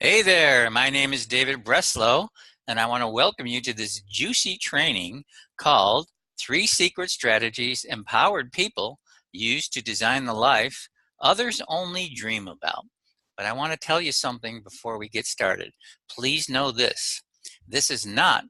Hey there, my name is David Breslow, and I want to welcome you to this juicy training called Three Secret Strategies Empowered People Use to Design the Life Others Only Dream About. But I want to tell you something before we get started. Please know this. This is not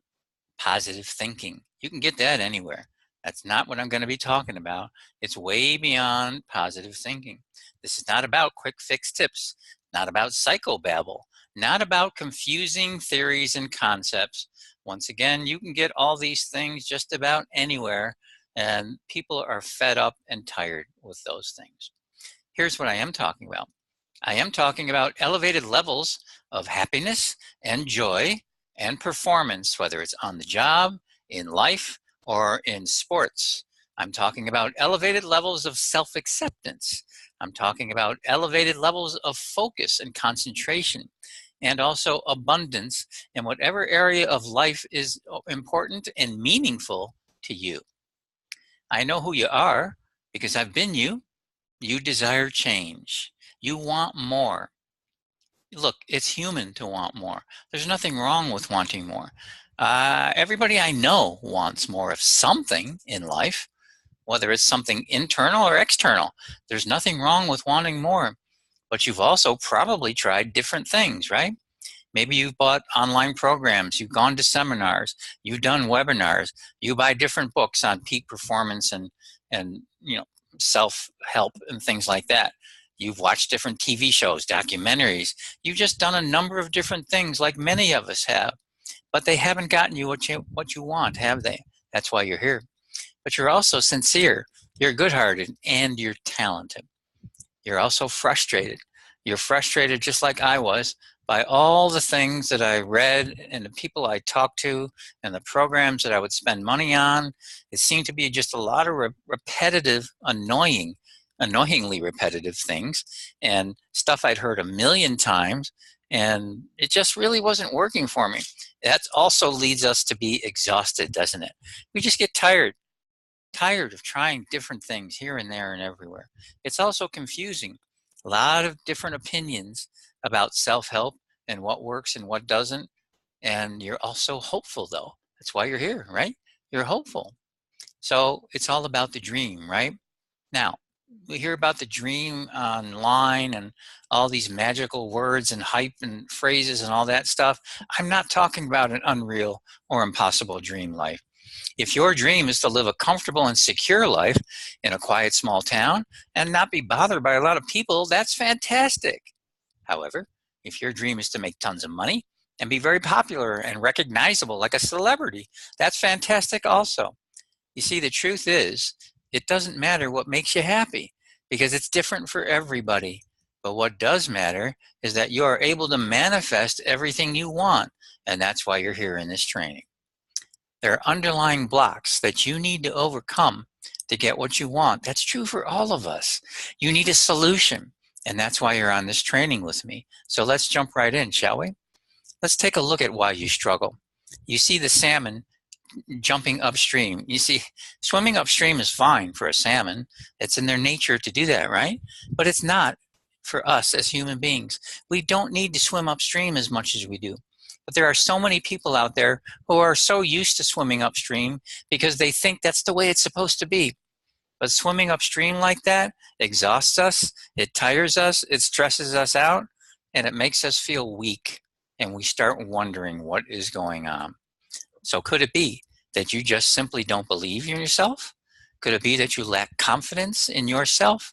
positive thinking. You can get that anywhere. That's not what I'm going to be talking about. It's way beyond positive thinking. This is not about quick fix tips, not about psychobabble, not about confusing theories and concepts. Once again, you can get all these things just about anywhere, and people are fed up and tired with those things. Here's what I am talking about. I am talking about elevated levels of happiness and joy and performance, whether it's on the job, in life, or in sports. I'm talking about elevated levels of self-acceptance. I'm talking about elevated levels of focus and concentration, and also abundance in whatever area of life is important and meaningful to you. I know who you are because I've been you. You desire change. You want more. Look, it's human to want more. There's nothing wrong with wanting more. Everybody I know wants more of something in life, whether it's something internal or external. There's nothing wrong with wanting more. But you've also probably tried different things, right? Maybe you've bought online programs, you've gone to seminars, you've done webinars, you buy different books on peak performance and self-help and things like that. You've watched different TV shows, documentaries. You've just done a number of different things like many of us have, but they haven't gotten you what you want, have they? That's why you're here. But you're also sincere, you're good-hearted, and you're talented. You're also frustrated. You're frustrated just like I was by all the things that I read and the people I talked to and the programs that I would spend money on. It seemed to be just a lot of repetitive, annoyingly repetitive things and stuff I'd heard a million times, and it just really wasn't working for me. That also leads us to be exhausted, doesn't it? We just get tired of trying different things here and there and everywhere. It's also confusing. A lot of different opinions about self-help and what works and what doesn't. And you're also hopeful, though. That's why you're here, right? You're hopeful. So it's all about the dream, right? Now, we hear about the dream online and all these magical words and hype and phrases and all that stuff. I'm not talking about an unreal or impossible dream life. If your dream is to live a comfortable and secure life in a quiet small town and not be bothered by a lot of people, that's fantastic. However, if your dream is to make tons of money and be very popular and recognizable like a celebrity, that's fantastic also. You see, the truth is, it doesn't matter what makes you happy because it's different for everybody. But what does matter is that you are able to manifest everything you want, and that's why you're here in this training. There are underlying blocks that you need to overcome to get what you want. That's true for all of us. You need a solution, and that's why you're on this training with me. So let's jump right in, shall we? Let's take a look at why you struggle. You see the salmon jumping upstream. You see, swimming upstream is fine for a salmon. It's in their nature to do that, right? But it's not for us as human beings. We don't need to swim upstream as much as we do. But there are so many people out there who are so used to swimming upstream because they think that's the way it's supposed to be. But swimming upstream like that exhausts us, it tires us, it stresses us out, and it makes us feel weak. And we start wondering what is going on. So could it be that you just simply don't believe in yourself? Could it be that you lack confidence in yourself?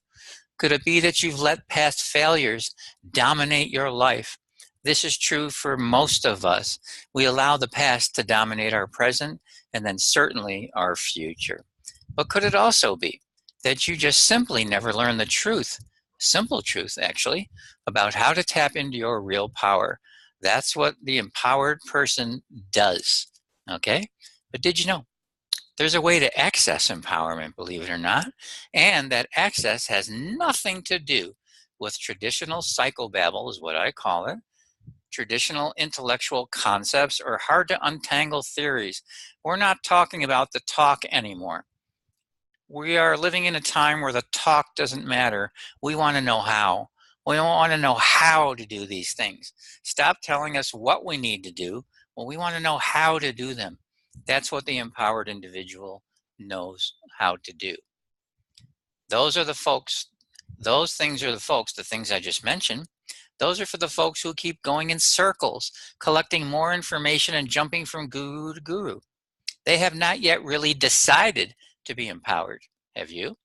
Could it be that you've let past failures dominate your life? This is true for most of us. We allow the past to dominate our present and then certainly our future. But could it also be that you just simply never learned the truth, simple truth actually, about how to tap into your real power? That's what the empowered person does, okay? But did you know there's a way to access empowerment, believe it or not, and that access has nothing to do with traditional psychobabble, is what I call it, traditional intellectual concepts, or hard to untangle theories. We're not talking about the talk anymore. We are living in a time where the talk doesn't matter. We want to know how. We want to know how to do these things. Stop telling us what we need to do. Well, we want to know how to do them. That's what the empowered individual knows how to do. Those are the folks, those things are the folks, the things I just mentioned, those are for the folks who keep going in circles, collecting more information and jumping from guru to guru. They have not yet really decided to be empowered. Have you?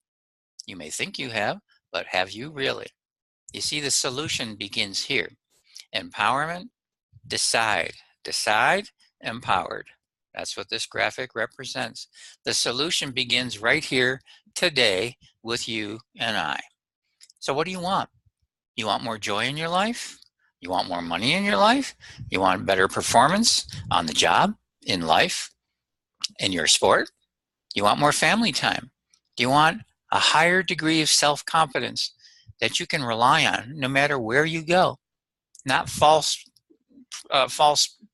You may think you have, but have you really? You see, the solution begins here. Empowerment, decide. Decide, empowered. That's what this graphic represents. The solution begins right here today with you and I. So what do you want? You want more joy in your life? You want more money in your life? You want better performance on the job, in life, in your sport? You want more family time? Do you want a higher degree of self-confidence that you can rely on no matter where you go? Not false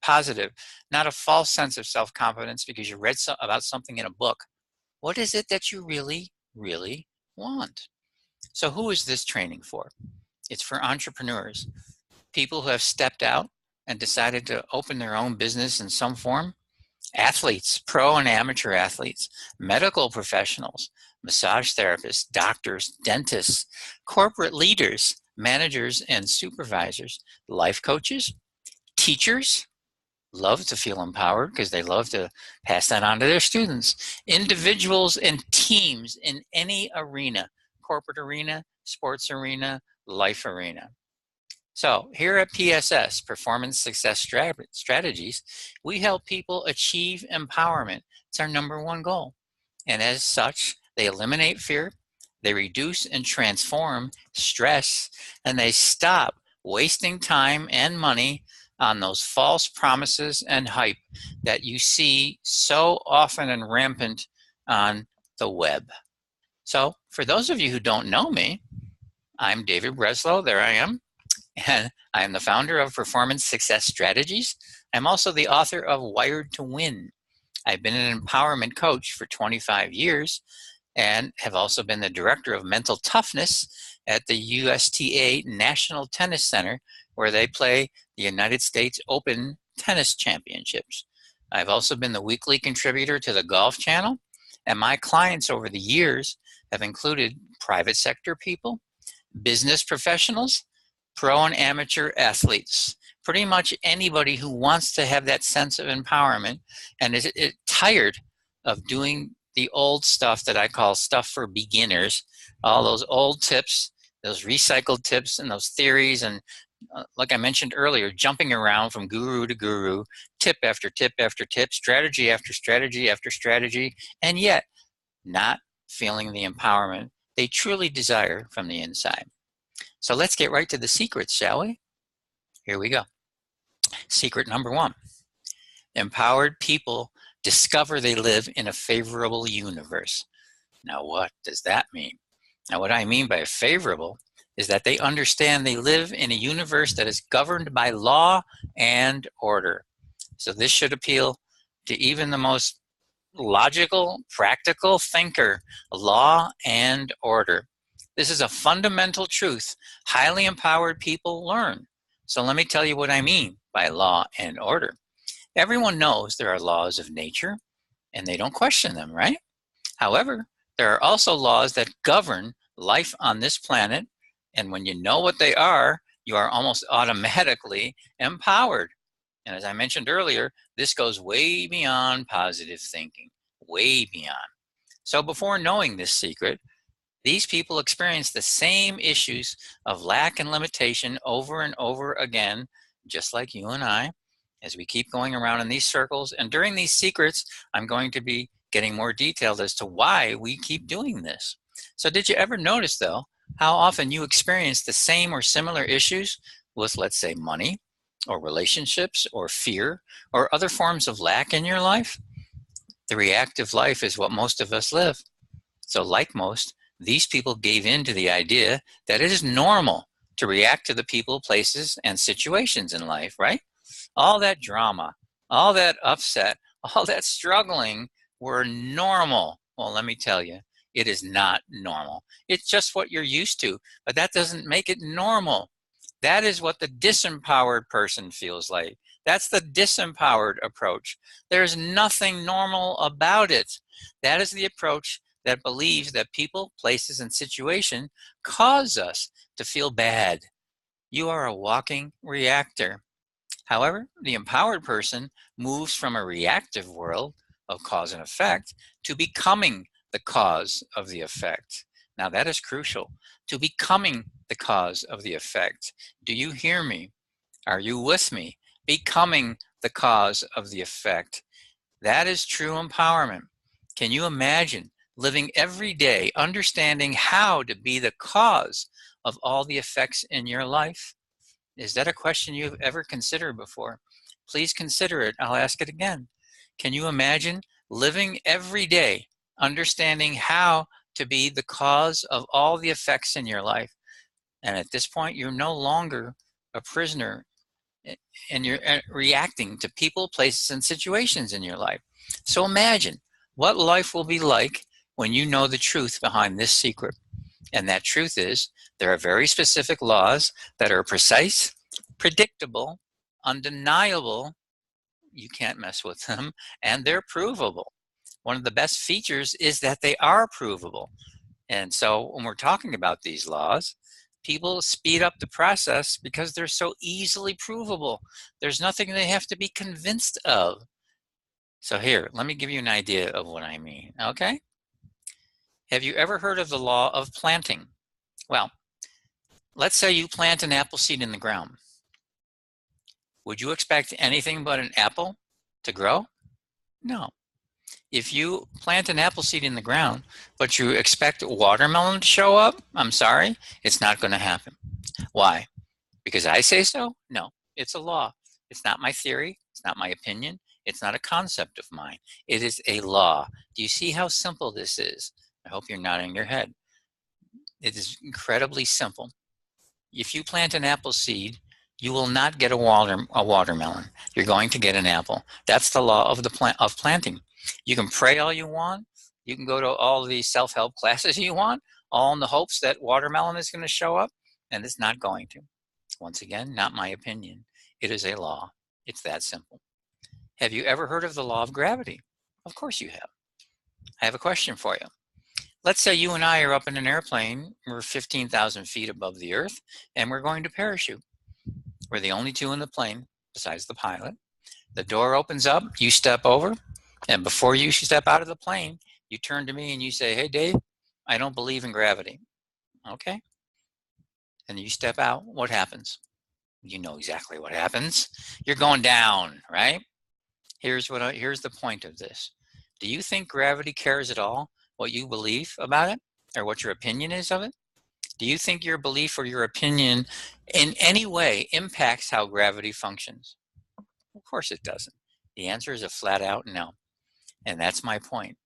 positive, not a false sense of self-confidence because you read about something in a book. What is it that you really, really want? So who is this training for? It's for entrepreneurs, people who have stepped out and decided to open their own business in some form, athletes, pro and amateur athletes, medical professionals, massage therapists, doctors, dentists, corporate leaders, managers and supervisors, life coaches, teachers, love to feel empowered because they love to pass that on to their students, individuals and teams in any arena, corporate arena, sports arena, life arena. So here at PSS, Performance Success Strategies, we help people achieve empowerment. It's our #1 goal. And as such, they eliminate fear, they reduce and transform stress, and they stop wasting time and money on those false promises and hype that you see so often and rampant on the web. So for those of you who don't know me, I'm David Breslow, there I am, and I am the founder of Performance Success Strategies. I'm also the author of Wired to Win. I've been an empowerment coach for 25 years and have also been the director of mental toughness at the USTA National Tennis Center, where they play the United States Open Tennis Championships. I've also been the weekly contributor to the Golf Channel, and my clients over the years have included private sector people, business professionals, pro and amateur athletes, pretty much anybody who wants to have that sense of empowerment and is tired of doing the old stuff that I call stuff for beginners, all those old tips, those recycled tips and those theories, and like I mentioned earlier, jumping around from guru to guru, tip after tip after tip, strategy after strategy after strategy, and yet not feeling the empowerment they truly desire from the inside. So let's get right to the secrets, shall we? Here we go. Secret #1. Empowered people discover they live in a favorable universe. Now, what does that mean? Now, what I mean by favorable is that they understand they live in a universe that is governed by law and order. So this should appeal to even the most logical, practical thinker. Law and order. This is a fundamental truth highly empowered people learn. So let me tell you what I mean by law and order. Everyone knows there are laws of nature, and they don't question them, right? However, there are also laws that govern life on this planet, and when you know what they are, you are almost automatically empowered. And as I mentioned earlier, this goes way beyond positive thinking, way beyond. So before knowing this secret, these people experience the same issues of lack and limitation over and over again, just like you and I, as we keep going around in these circles. And during these secrets, I'm going to be getting more detailed as to why we keep doing this. So did you ever notice, though, how often you experience the same or similar issues with, let's say, money or relationships or fear or other forms of lack in your life? The reactive life is what most of us live. So like most, these people gave in to the idea that it is normal to react to the people, places, and situations in life, right? All that drama, all that upset, all that struggling were normal. Well, let me tell you, It is not normal. It's just what you're used to, but that doesn't make it normal. That is what the disempowered person feels like. That's the disempowered approach. There's nothing normal about it. That is the approach that believes that people, places, and situations cause us to feel bad. You are a walking reactor. However, the empowered person moves from a reactive world of cause and effect to becoming the cause of the effect. Now that is crucial, to becoming the cause of the effect. Do you hear me? Are you with me? Becoming the cause of the effect. That is true empowerment. Can you imagine living every day understanding how to be the cause of all the effects in your life? Is that a question you've ever considered before? Please consider it. I'll ask it again. Can you imagine living every day understanding how to be the cause of all the effects in your life? And at this point, you're no longer a prisoner and you're reacting to people, places, and situations in your life. So imagine what life will be like when you know the truth behind this secret. And that truth is there are very specific laws that are precise, predictable, undeniable. You can't mess with them, and they're provable. One of the best features is that they are provable. And so when we're talking about these laws, people speed up the process because they're so easily provable. There's nothing they have to be convinced of. So here, let me give you an idea of what I mean, okay? Have you ever heard of the law of planting? Well, let's say you plant an apple seed in the ground. Would you expect anything but an apple to grow? No. If you plant an apple seed in the ground, but you expect a watermelon to show up, I'm sorry, it's not going to happen. Why? Because I say so? No, it's a law. It's not my theory. It's not my opinion. It's not a concept of mine. It is a law. Do you see how simple this is? I hope you're nodding your head. It is incredibly simple. If you plant an apple seed, you will not get a watermelon. You're going to get an apple. That's the law of planting. You can pray all you want. You can go to all the self-help classes you want, all in the hopes that watermelon is going to show up, and it's not going to. Once again, not my opinion. It is a law. It's that simple. Have you ever heard of the law of gravity? Of course you have. I have a question for you. Let's say you and I are up in an airplane. We're 15,000 feet above the earth, and we're going to parachute. We're the only two in the plane, besides the pilot. The door opens up, you step over, and before you step out of the plane, you turn to me and you say, "Hey, Dave, I don't believe in gravity." Okay? And you step out, what happens? You know exactly what happens. You're going down, right? Here's the point of this. Do you think gravity cares at all what you believe about it or what your opinion is of it? Do you think your belief or your opinion in any way impacts how gravity functions? Of course it doesn't. The answer is a flat out no. And that's my point.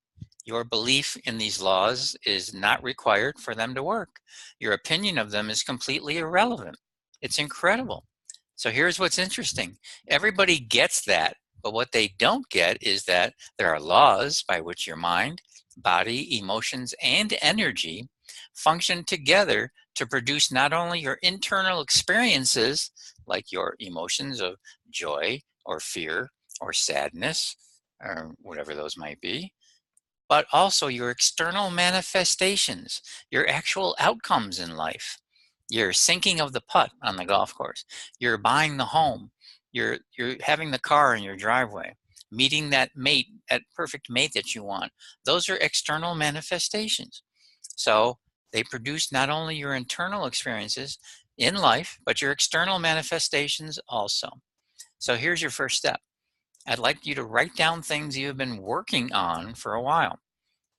Your belief in these laws is not required for them to work. Your opinion of them is completely irrelevant. It's incredible. So here's what's interesting. Everybody gets that, but what they don't get is that there are laws by which your mind, body, emotions, and energy function together to produce not only your internal experiences, like your emotions of joy or fear or sadness, or whatever those might be, but also your external manifestations, your actual outcomes in life. You're sinking of the putt on the golf course. You're buying the home. You're having the car in your driveway, meeting that mate, that perfect mate that you want. Those are external manifestations. So they produce not only your internal experiences in life, but your external manifestations also. So here's your first step. I'd like you to write down things you've been working on for a while.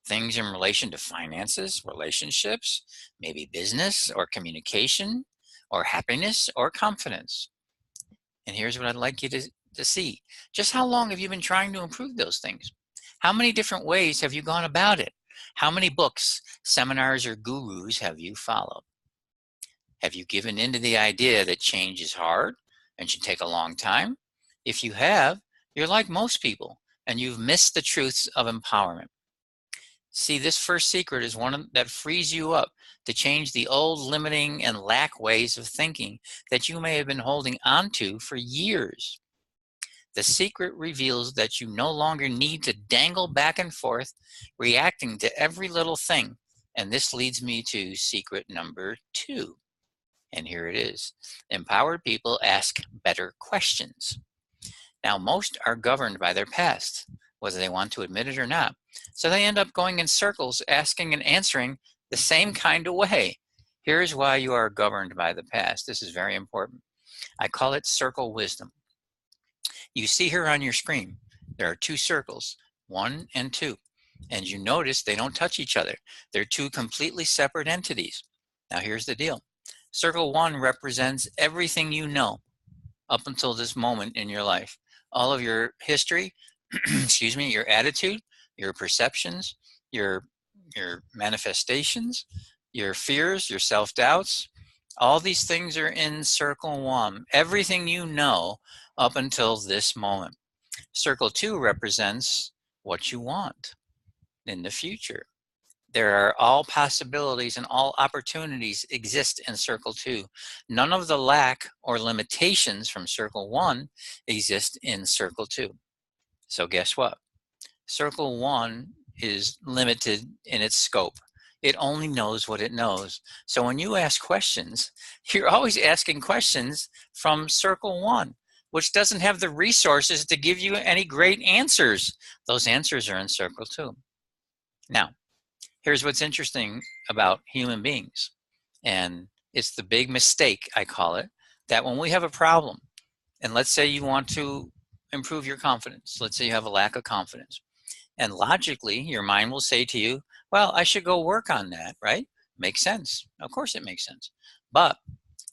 Things in relation to finances, relationships, maybe business or communication or happiness or confidence. And here's what I'd like you to see. Just how long have you been trying to improve those things? How many different ways have you gone about it? How many books, seminars, or gurus have you followed? Have you given in to the idea that change is hard and should take a long time? If you have, you're like most people and you've missed the truths of empowerment. See, this first secret is one that frees you up to change the old limiting and lack ways of thinking that you may have been holding onto for years. The secret reveals that you no longer need to dangle back and forth, reacting to every little thing. And this leads me to secret number 2. And here it is. Empowered people ask better questions. Now, most are governed by their past, whether they want to admit it or not. So they end up going in circles, asking and answering the same kind of way. Here's why you are governed by the past. This is very important. I call it circle wisdom. You see here on your screen, there are 2 circles, 1 and 2. And you notice they don't touch each other. They're 2 completely separate entities. Now here's the deal. Circle 1 represents everything you know up until this moment in your life. All of your history, excuse me, your attitude, your perceptions, your manifestations, your fears, your self-doubts, all these things are in circle 1. Everything you know up until this moment. Circle 2 represents what you want in the future. There are all possibilities and all opportunities exist in circle 2. None of the lack or limitations from circle 1 exist in circle 2. So guess what? Circle 1 is limited in its scope. It only knows what it knows. So when you ask questions, you're always asking questions from circle 1, which doesn't have the resources to give you any great answers. Those answers are in circle 2. Now, here's what's interesting about human beings, and it's the big mistake, I call it, that when we have a problem, and let's say you want to improve your confidence, let's say you have a lack of confidence, and logically your mind will say to you, well, I should go work on that, right? Makes sense. Of course it makes sense. But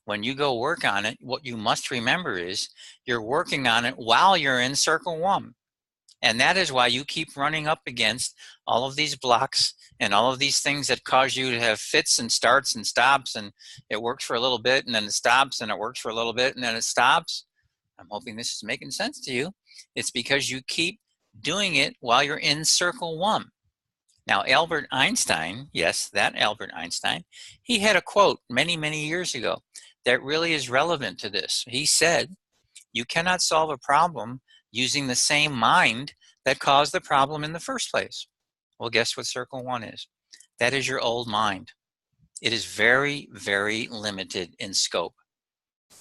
when you go work on it, what you must remember is you're working on it while you're in circle 1. And that is why you keep running up against all of these blocks and all of these things that cause you to have fits and starts and stops, and it works for a little bit and then it stops, and it works for a little bit and then it stops. I'm hoping this is making sense to you. It's because you keep doing it while you're in circle 1. Now, Albert Einstein, yes, that Albert Einstein, he had a quote many, many years ago that really is relevant to this. He said, you cannot solve a problem using the same mind that caused the problem in the first place. Well, guess what circle 1 is? That is your old mind. It is very, very limited in scope.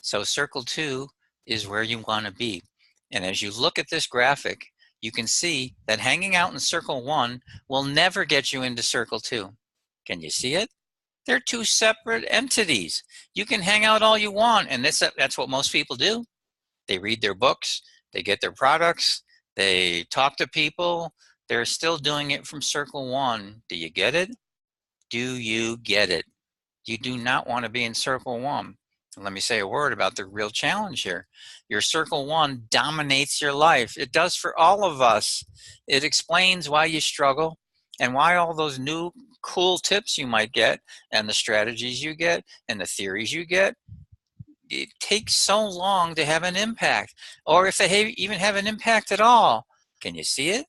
So circle 2 is where you want to be. And as you look at this graphic, you can see that hanging out in circle 1 will never get you into circle 2. Can you see it? They're 2 separate entities. You can hang out all you want, and that's what most people do. They read their books, they get their products, they talk to people. They're still doing it from circle 1. Do you get it? Do you get it? You do not want to be in circle 1. Let me say a word about the real challenge here. Your circle 1 dominates your life. It does for all of us. It explains why you struggle and why all those new cool tips you might get and the strategies you get and the theories you get, it takes so long to have an impact. Or if they even have an impact at all, can you see it?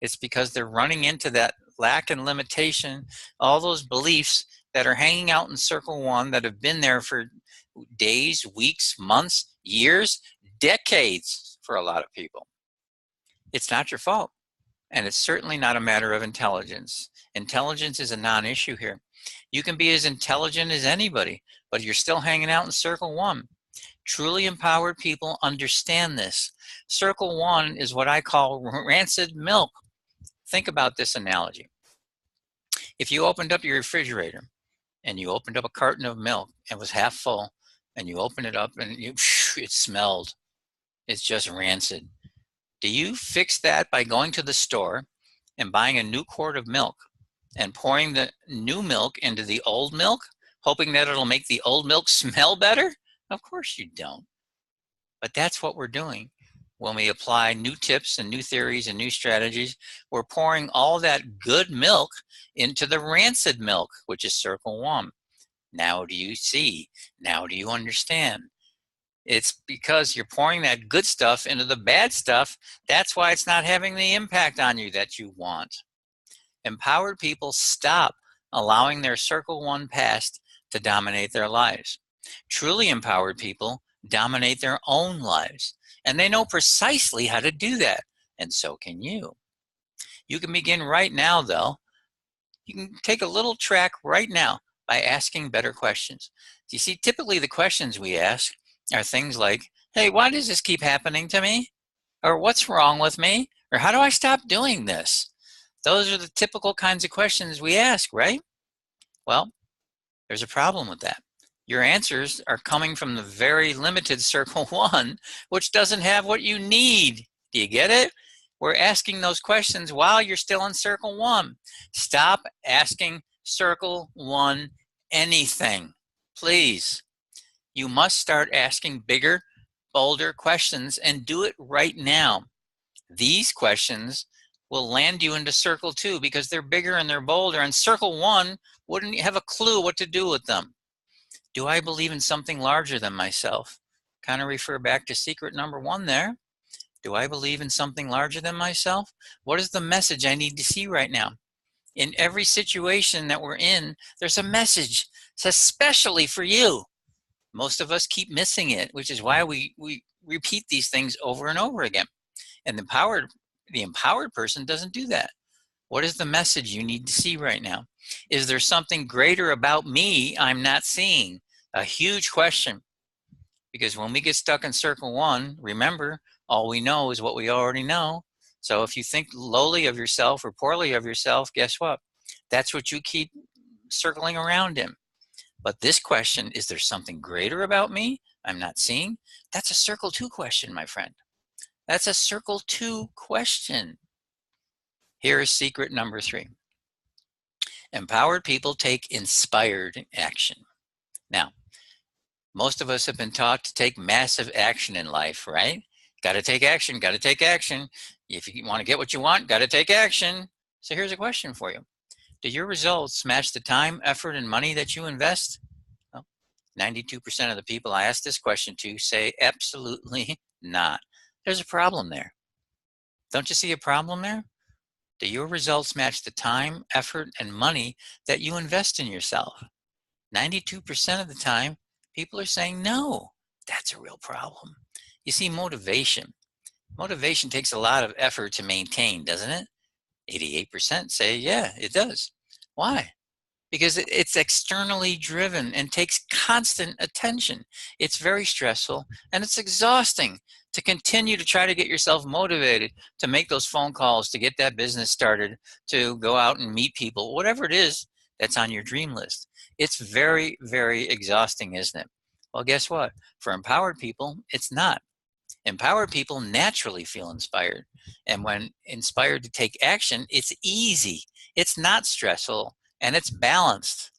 It's because they're running into that lack and limitation, all those beliefs that are hanging out in circle 1 that have been there for days, weeks, months, years, decades for a lot of people. It's not your fault. And it's certainly not a matter of intelligence. Intelligence is a non-issue here. You can be as intelligent as anybody, but you're still hanging out in circle 1. Truly empowered people understand this. Circle 1 is what I call rancid milk. Think about this analogy. If you opened up your refrigerator and you opened up a carton of milk and it was half full, and you open it up and it smelled, it's just rancid. Do you fix that by going to the store and buying a new quart of milk and pouring the new milk into the old milk, hoping that it'll make the old milk smell better? Of course you don't. But that's what we're doing. When we apply new tips and new theories and new strategies, we're pouring all that good milk into the rancid milk, which is circle 1. Now do you see? Now do you understand? It's because you're pouring that good stuff into the bad stuff. That's why it's not having the impact on you that you want. Empowered people stop allowing their circle one past to dominate their lives. Truly empowered people dominate their own lives, and they know precisely how to do that, and so can you. You can begin right now, though. You can take a little track right now by asking better questions. You see, typically the questions we ask are things like, hey, why does this keep happening to me? Or what's wrong with me? Or how do I stop doing this? Those are the typical kinds of questions we ask, right? Well, there's a problem with that. Your answers are coming from the very limited circle one, which doesn't have what you need. Do you get it? We're asking those questions while you're still in circle one. Stop asking circle one anything, please. You must start asking bigger, bolder questions and do it right now. These questions will land you into circle two because they're bigger and they're bolder, and circle one wouldn't have a clue what to do with them. Do I believe in something larger than myself? Kind of refer back to secret number one there. Do I believe in something larger than myself? What is the message I need to see right now? In every situation that we're in, there's a message. It's especially for you. Most of us keep missing it, which is why we repeat these things over and over again. And the empowered person doesn't do that. What is the message you need to see right now? Is there something greater about me I'm not seeing? A huge question. Because when we get stuck in circle one, remember, all we know is what we already know. So if you think lowly of yourself or poorly of yourself, guess what? That's what you keep circling around in. But this question, is there something greater about me I'm not seeing? That's a circle two question, my friend. That's a circle two question. Here is secret number three. Empowered people take inspired action. Now, most of us have been taught to take massive action in life, right? Got to take action, got to take action. If you want to get what you want, got to take action. So here's a question for you. Do your results match the time, effort, and money that you invest? Well, 92% of the people I asked this question to say absolutely not. There's a problem there. Don't you see a problem there? Do your results match the time, effort, and money that you invest in yourself? 92% of the time, people are saying no. That's a real problem. You see, motivation takes a lot of effort to maintain, doesn't it? 88% say, yeah, it does. Why? Because it's externally driven and takes constant attention. It's very stressful and it's exhausting to continue to try to get yourself motivated to make those phone calls, to get that business started, to go out and meet people, whatever it is that's on your dream list. It's very, very exhausting, isn't it? Well, guess what? For empowered people, it's not. Empowered people naturally feel inspired. And when inspired to take action, it's easy. It's not stressful and it's balanced.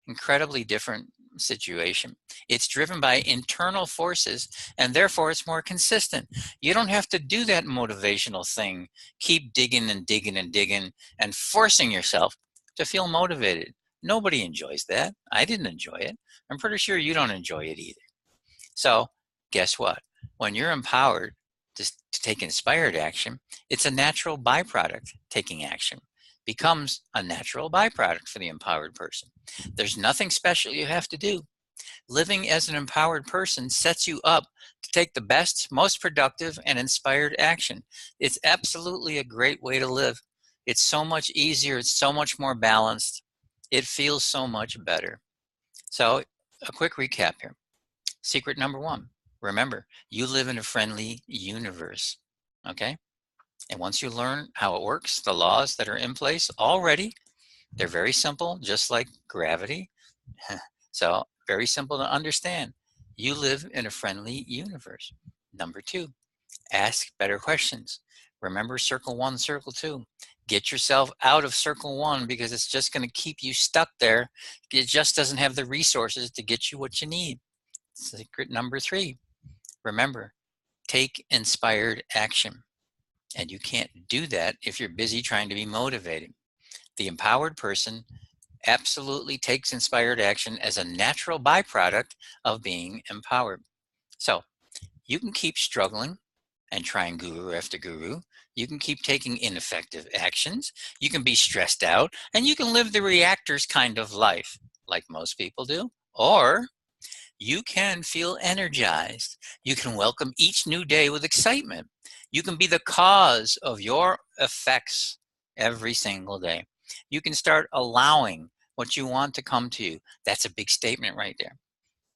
Incredibly different situation. It's driven by internal forces and therefore it's more consistent. You don't have to do that motivational thing. Keep digging and digging and digging and forcing yourself to feel motivated. Nobody enjoys that. I didn't enjoy it. I'm pretty sure you don't enjoy it either. So guess what? When you're empowered to take inspired action, it's a natural byproduct. Taking action becomes a natural byproduct for the empowered person. There's nothing special you have to do. Living as an empowered person sets you up to take the best, most productive, and inspired action. It's absolutely a great way to live. It's so much easier. It's so much more balanced. It feels so much better. So a quick recap here. Secret number one. Remember, you live in a friendly universe, okay? And once you learn how it works, the laws that are in place already, they're very simple, just like gravity. So very simple to understand. You live in a friendly universe. Number two, ask better questions. Remember circle one, circle two. Get yourself out of circle one because it's just going to keep you stuck there. It just doesn't have the resources to get you what you need. Secret number three, remember, take inspired action. And you can't do that if you're busy trying to be motivated. The empowered person absolutely takes inspired action as a natural byproduct of being empowered. So you can keep struggling. and trying guru after guru. You can keep taking ineffective actions. You can be stressed out, and you can live the reactors kind of life like most people do. Or you can feel energized. You can welcome each new day with excitement. You can be the cause of your effects every single day. You can start allowing what you want to come to you. That's a big statement right there,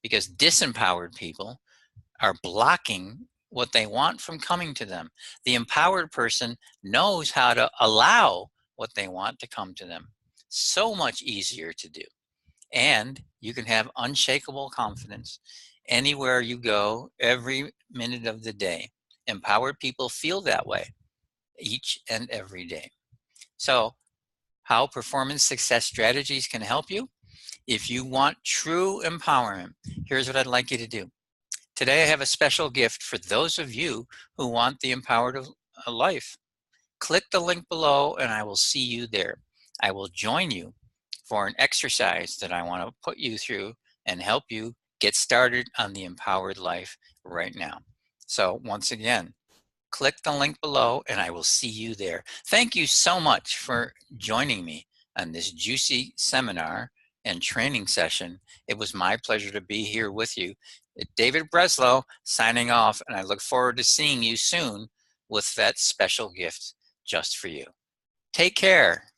because disempowered people are blocking what they want from coming to them. The empowered person knows how to allow what they want to come to them. So much easier to do. And you can have unshakable confidence anywhere you go, every minute of the day. Empowered people feel that way each and every day. So, how performance success strategies can help you? If you want true empowerment, here's what I'd like you to do. Today, I have a special gift for those of you who want the empowered life. Click the link below and I will see you there. I will join you for an exercise that I want to put you through and help you get started on the empowered life right now. So once again, click the link below and I will see you there. Thank you so much for joining me on this juicy seminar and training session. It was my pleasure to be here with you. David Breslow signing off, and I look forward to seeing you soon with that special gift just for you. Take care.